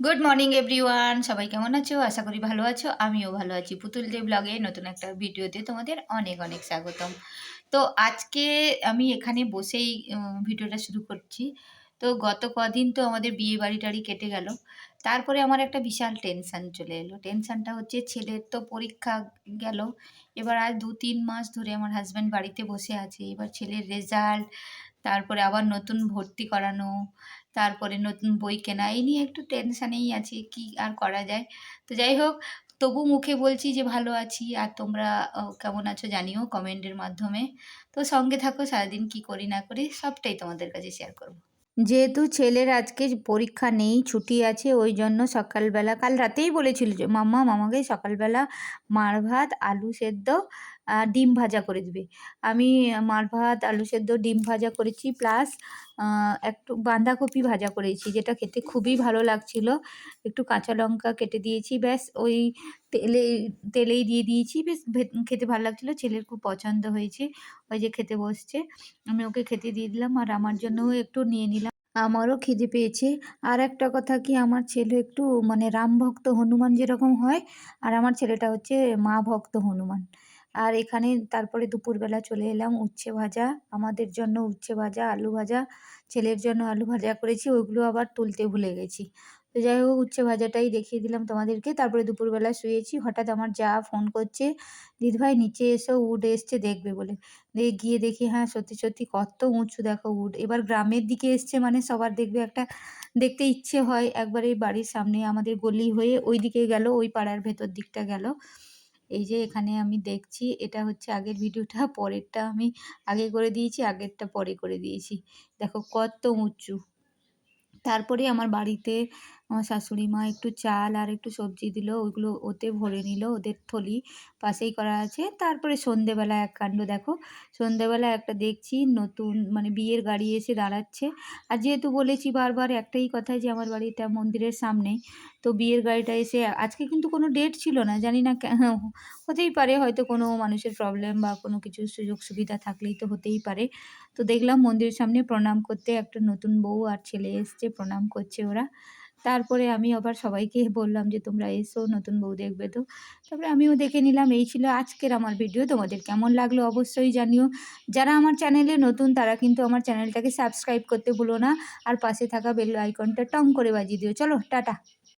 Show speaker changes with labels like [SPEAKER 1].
[SPEAKER 1] Good morning everyone, সবাই কেমন আছো? আশা করি ভালো আছো। আমিও ভালো আছি। পুতুল দে ব্লগে নতুন একটা ভিডিওতে তোমাদের অনেক অনেক স্বাগতম। তো আজকে আমি এখানে বসেই ভিডিওটা শুরু করছি। তো গত কদিন তো আমাদের বিয়ে বাড়ি টাড়ি কেটে গেল। তারপরে আমার একটা বিশাল টেনশন চলে এলো। টেনশনটা হচ্ছে ছেলের তো পরীক্ষা গেল। এবার আজ ২-৩ মাস ধরে আমার হাজব্যান্ড বাড়িতে বসে আছে। এবার ছেলের রেজাল্ট, তারপরে আবার নতুন ভর্তি করানো, তারপরে নতুন বই কেনা, এই নিয়ে একটু টেনশানেই আছি, কি আর করা যায়। তো যাই হোক, তবু মুখে বলছি যে ভালো আছি। আর তোমরা কেমন আছো জানিও কমেন্টের মাধ্যমে। তো সঙ্গে থাকো, সারাদিন কি করি না করি সবটাই তোমাদের কাছে শেয়ার করব। যেহেতু ছেলের আজকে পরীক্ষা নেই, ছুটি আছে, ওই জন্য সকালবেলা কাল রাতেই বলেছিল যে মাম্মা আমাকে সকালবেলা মার ভাত, আলু সেদ্ধ আর ডিম ভাজা করে দিবে। আমি মার ভাত, আলু সেদ্ধ, ডিম ভাজা করেছি, প্লাস একটু বাঁধাকপি ভাজা করেছি, যেটা খেতে খুবই ভালো লাগছিল। একটু কাঁচা লঙ্কা কেটে দিয়েছি, ব্যাস ওই তেলে তেলেই দিয়ে দিয়েছি, বেশ খেতে ভালো লাগছিল। ছেলের খুব পছন্দ হয়েছে, ওই যে খেতে বসছে। আমি ওকে খেতে দিয়ে দিলাম আর আমার জন্যও একটু নিয়ে নিলাম। আমারও খিদে পেয়েছে। আর একটা কথা কি, আমার ছেলে একটু মানে রাম ভক্ত, হনুমান যেরকম হয়, আর আমার ছেলেটা হচ্ছে মা ভক্ত হনুমান। আর এখানে তারপরে দুপুরবেলা চলে এলাম উচ্ছে ভাজা, আমাদের জন্য উচ্ছে ভাজা, আলু ভাজা, ছেলের জন্য আলু ভাজা করেছি, ওইগুলো আবার তুলতে ভুলে গেছি। তো যাই হোক, উচ্ছে ভাজাটাই দেখিয়ে দিলাম তোমাদেরকে। তারপরে দুপুরবেলা শুয়েছি, হঠাৎ আমার যা ফোন করছে, "দিদিভাই নিচে এসো, উড এসছে দেখবে" বলে। গিয়ে দেখি হ্যাঁ, সত্যি, সত্যি কত উঁচু দেখো উড। এবার গ্রামের দিকে এসছে মানে সবার দেখবে একটা দেখতে ইচ্ছে হয়। একবারে বাড়ির সামনে আমাদের গলি হয়ে ওইদিকে গেল, ওই পাড়ার ভেতর দিকটা গেল। এই যে এখানে আমি দেখছি, এটা হচ্ছে আগের ভিডিওটা, পরেরটা আমি আগে করে দিয়েছি, আগেরটা পরে করে দিয়েছি। দেখো কত উঁচু। তারপরে আমার বাড়িতে আমার শাশুড়ি মা একটু চাল আর একটু সবজি দিল, ওইগুলো ওতে ভরে নিল, ওদের থলি পাশেই করা আছে। তারপরে সন্ধেবেলা এক কাণ্ড দেখো, সন্ধেবেলা একটা দেখছি নতুন মানে বিয়ের গাড়ি এসে দাঁড়াচ্ছে। আর যেহেতু বলেছি বারবার একটাই কথা যে আমার বাড়িটা মন্দিরের সামনেই, তো বিয়ের গাড়িটা এসে আজকে কিন্তু কোনো ডেট ছিল না, জানি না হতেই পারে হয়তো কোনো মানুষের প্রবলেম বা কোনো কিছু সুযোগ সুবিধা থাকলেই তো হতেই পারে। তো দেখলাম মন্দিরের সামনে প্রণাম করতে একটা নতুন বউ আর ছেলে এসছে, প্রণাম করছে ওরা। তারপরে আমি আবার সবাইকে বললাম যে তোমরা এসো, নতুন বউ দেখবে তো। তারপরে আমিও দেখে নিলাম। এই ছিল আজকের আমার ভিডিও। তোমাদের কেমন লাগলো অবশ্যই জানিও। যারা আমার চ্যানেলে নতুন তারা কিন্তু আমার চ্যানেলটাকে সাবস্ক্রাইব করতে ভুলো না। আর পাশে থাকা বেল আইকনটা টং করে বাজিয়ে দিও। চলো টাটা।